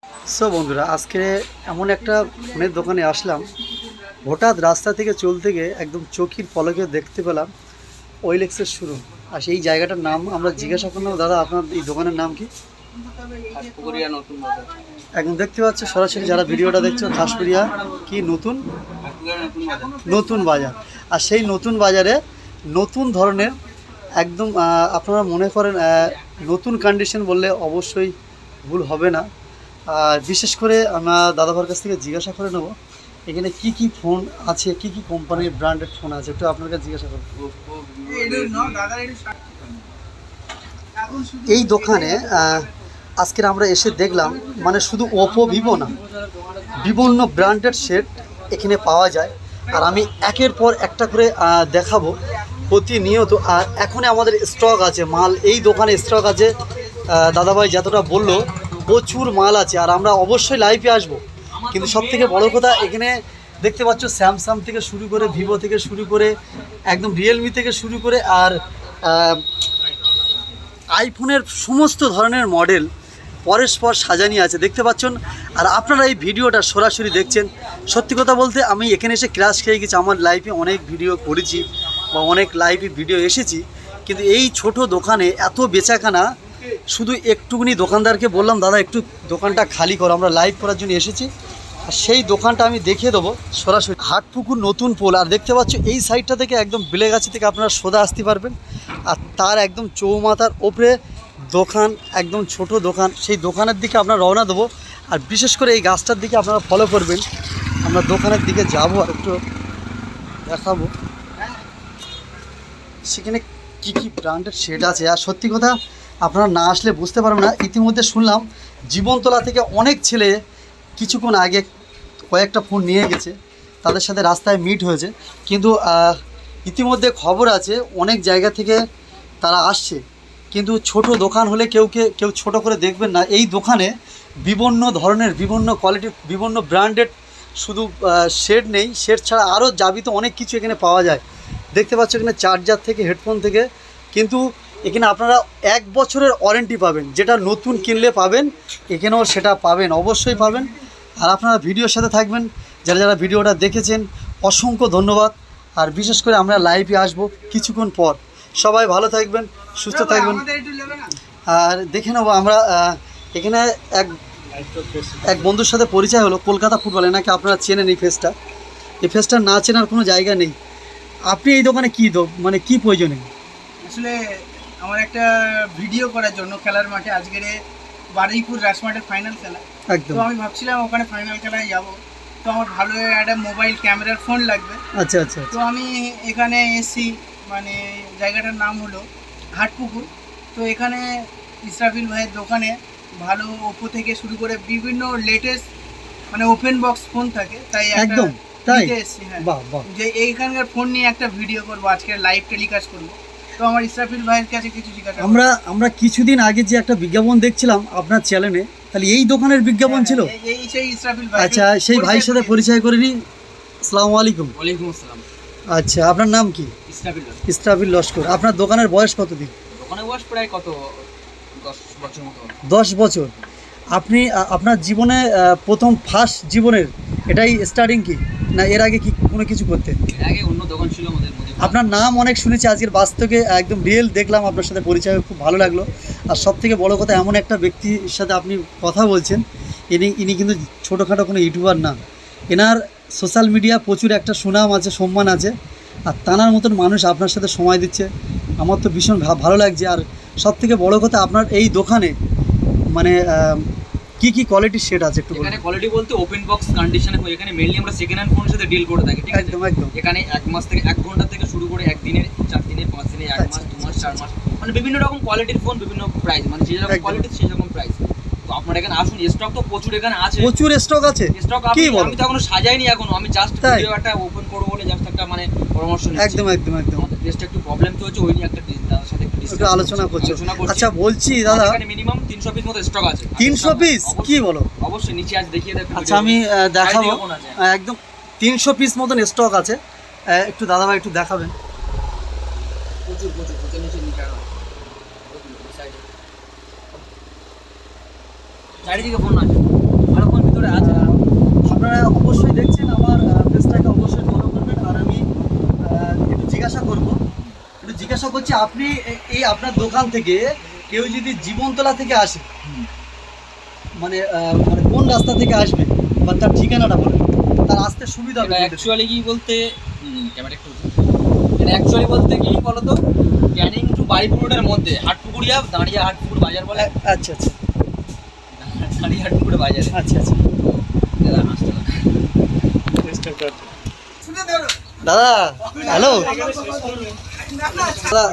So বন্ধুরা, আজকে এমন একটা ফোনের দোকানে আসলাম। হঠাৎ রাস্তা থেকে চলতে গিয়ে একদম চোখের পলকে দেখতে পেলাম ওয়েলএক্সের শুরু। আর সেই জায়গাটার নাম আমরা জিজ্ঞাসা করলাম, দাদা আপনার এই দোকানের নাম কি? একদম দেখতে পাচ্ছ সরাসরি যারা ভিডিওটা দেখছো, ঘাসপুরিয়া কি নতুন নতুন বাজার। আর সেই নতুন বাজারে নতুন ধরনের একদম আপনারা মনে করেন নতুন কন্ডিশন বললে অবশ্যই ভুল হবে না। আর বিশেষ করে আমরা দাদাভাইয়ের কাছ থেকে জিজ্ঞাসা করে নেব এখানে কি কি ফোন আছে, কি কি কোম্পানির ব্র্যান্ডেড ফোন আছে, একটু আপনার কাছে জিজ্ঞাসা করব। এই দোকানে আজকের আমরা এসে দেখলাম মানে শুধু ওপো ভিভো না, বিভিন্ন ব্র্যান্ডেড সেট এখানে পাওয়া যায়। আর আমি একের পর একটা করে দেখাবো প্রতিনিয়ত। আর এখন আমাদের স্টক আছে মাল, এই দোকানে স্টক আছে দাদাভাই যতটা বললো প্রচুর মাল আছে। আর আমরা অবশ্যই লাইভে আসবো, কিন্তু সবথেকে বড় কথা এখানে দেখতে পাচ্ছ স্যামসাং থেকে শুরু করে, ভিভো থেকে শুরু করে, একদম রিয়েলমি থেকে শুরু করে আর আইফোনের সমস্ত ধরনের মডেল পরস্পর সাজানি আছে দেখতে পাচ্ছেন। আর আপনারা এই ভিডিওটা সরাসরি দেখছেন। সত্যি কথা বলতে আমি এখানে এসে ক্রাশ খেয়ে গেছি। আমার লাইফে অনেক ভিডিও করেছি বা অনেক লাইভে ভিডিও এসেছি, কিন্তু এই ছোট দোকানে এত বেচাকেনা। শুধু একটুখানি দোকানদারকে বললাম, দাদা একটু দোকানটা খালি করো, আমরা লাইভ করার জন্য এসেছি। আর সেই দোকানটা আমি দেখিয়ে দেবো সরাসরি। হাটপুকুর নতুন পোল। আর দেখতে পাচ্ছ এই সাইডটা থেকে একদম বেলেগাছি থেকে আপনারা সোজা আসতে পারবেন। আর তার একদম চৌমাথার ওপরে দোকান, একদম ছোট দোকান। সেই দোকানের দিকে আমরা রওনা দেবো। আর বিশেষ করে এই গাছটার দিকে আপনারা ফলো করবেন। আমরা দোকানের দিকে যাব আর একটু দেখাবো সেখানে কি কি ব্র্যান্ডের শেড আছে। আর সত্যি কথা আপনারা না আসলে বুঝতে পারবেন না। ইতিমধ্যে শুনলাম জীবনতলা থেকে অনেক ছেলে কিছুক্ষণ আগে কয়েকটা ফোন নিয়ে গেছে, তাদের সাথে রাস্তায় মিট হয়েছে। কিন্তু ইতিমধ্যে খবর আছে অনেক জায়গা থেকে তারা আসছে, কিন্তু ছোট দোকান হলে কেউ ছোট করে দেখবেন না। এই দোকানে বিভিন্ন ধরনের, বিভিন্ন কোয়ালিটির, বিভিন্ন ব্র্যান্ডেড শুধু শেড নেই, শেড ছাড়া আরও যাবিত অনেক কিছু এখানে পাওয়া যায়। দেখতে পাচ্ছ এখানে চার্জার থেকে হেডফোন থেকে, কিন্তু এখানে আপনারা 1 বছরের ওয়ারেন্টি পাবেন। যেটা নতুন কিনলে পাবেন এখানেও সেটা পাবেন, অবশ্যই পাবেন। আর আপনারা ভিডিওর সাথে থাকবেন। যারা যারা ভিডিওটা দেখেছেন অসংখ্য ধন্যবাদ। আর বিশেষ করে আমরা লাইভে আসবো কিছুক্ষণ পর। সবাই ভালো থাকবেন, সুস্থ থাকবেন। আর দেখে নেবো আমরা এখানে এক বন্ধুর সাথে পরিচয় হলো, কলকাতা ফুটবল। এনাকে আপনারা চেনেন এই ফেসটা। এই ফেসটা না চেনার কোনো জায়গা নেই। আপনি এই দোকানে কী মানে কী প্রয়োজনে? আসলে আমার একটা ভিডিও করার জন্য খেলার মাঠে, আজকের বারুইপুর রাজমাঠের ফাইনাল খেলা। একদম। তো আমি ভাবছিলাম ওখানে ফাইনাল খেলায় যাব, তো আমার ভালো একটা মোবাইল ক্যামেরার ফোন লাগবে। আচ্ছা আচ্ছা। তো আমি এখানে এসি, মানে জায়গাটার নাম হলো হাটপুকুর। তো এখানে ইসরাফিল ভাইয়ের দোকানে ভালো ওপো থেকে শুরু করে বিভিন্ন লেটেস্ট মানে ওপেন বক্স ফোন থাকে। তাই একদম তাই। হ্যাঁ, বাহ বাহ। যে এইখানকার ফোন নিয়ে একটা ভিডিও করবো, আজকে লাইভ টেলিকাস্ট করবো। তো আমার ইসরাফিল ভাইয়ের কাছে কিছু জিজ্ঞাসা। আমরা কিছুদিন আগে যে একটা বিজ্ঞাপন দেখছিলাম আপনার চ্যানেলে, তাহলে এই দোকানের বিজ্ঞাপন ছিল? এই সেই ইসরাফিল ভাই। আচ্ছা, সেই ভাইয়ের সাথে পরিচয় করে নিই। আসসালামু আলাইকুম। ওয়ালাইকুম আসসালাম। আচ্ছা, আপনার নাম কি? ইসরাফিল লস্কর। আপনার দোকানের বয়স কতদিন? দোকানের বয়স প্রায় কত 10 বছর মতো। 10 বছর। আপনি আপনার জীবনে প্রথম ফার্স্ট জীবনের এটাই স্টার্টিং কি, না এর আগে কি কোনো কিছু করতেন? এর আগে অন্য দোকান ছিল আমাদের মধ্যে। আপনার নাম অনেক শুনেছি, আজকের বাস্তবে একদম রিয়েল দেখলাম, আপনার সাথে পরিচয় খুব ভালো লাগলো। আর সবথেকে বড় কথা, এমন একটা ব্যক্তির সাথে আপনি কথা বলছেন, ইনি কিন্তু ছোটোখাটো কোনো ইউটিউবার না। এনার সোশ্যাল মিডিয়া প্রচুর একটা সুনাম আছে, সম্মান আছে। আর তানার মতন মানুষ আপনার সাথে সময় দিচ্ছে, আমার তো ভীষণ ভালো লাগছে। আর সবথেকে বড় কথা, আপনার এই দোকানে মানে কি কি কোয়ালিটির সেট আছে একটু বলুন। এখানে কোয়ালিটি বলতে ওপেন বক্স কন্ডিশনে হয়। এখানে মেইনলি আমরা সেকেন্ড হ্যান্ড ফোনের সাথে ডিল করে থাকি, ঠিক আছে? একদম একদম। এখানে 1 মাস থেকে 1 ঘন্টা থেকে শুরু করে 1 দিনের, 4 দিনের, 5 দিনের, 1 মাস, 2 মাস, 4 মাস, মানে বিভিন্ন রকম কোয়ালিটির ফোন, বিভিন্ন প্রাইস, মানে যে রকম কোয়ালিটি সেই রকম প্রাইস। তো আপনারা এখানে আসুন, স্টক তো প্রচুর এখানে আছে। প্রচুর স্টক আছে। স্টক আমি তো এখনো সাজাইনি এখনো, আমি জাস্ট ভিডিও একটা ওপেন করব বলে জাস্ট একটা মানে পরামর্শ নিচ্ছি। একদম একদম একদম। আমাদের জাস্ট একটু প্রবলেম তো হচ্ছে, ওই নিয়ে একটা দাদার সাথে একটু আলোচনা করছি। আচ্ছা বলছি দাদা, এখানে মিনিমাম 300 পিস মতো স্টক আছে। 300 পিস? কি বলো? অবশ্যই নিচে আজ দেখিয়ে দেব। আচ্ছা আমি দেখাবো। একদম 300 পিস মতন স্টক আছে। একটু দাদাভাই একটু দেখাবেন। প্রচুর নিচে মিটার চারিদিকে ফোন আছে। অবশ্যই দেখছেন আমার পেজটাকে অবশ্যই ফলো করবেন। আর আমি একটু জিজ্ঞাসা করছি আপনি এই আপনার দোকান থেকে কেউ যদি জীবনতলা থেকে আসে, মানে মানে কোন রাস্তা থেকে আসবে বা তার ঠিকানাটা বলেন, তার আসতে সুবিধা হবে। অ্যাকচুয়ালি কি বলতে ক্যামেরা একটু এটা অ্যাকচুয়ালি বলতে কি বলতো, ক্যানিং টু বারিপুর রোডের মধ্যে হাটপুকুরিয়া দাঁড়িয়ে হাটপুকুর বাজার বলে, আচ্ছা আচ্ছা দাঁড়িয়ে হাটপুকুর বাজারে। আচ্ছা আচ্ছা দাদা আসতে হবে। দাদা হ্যালো দাদা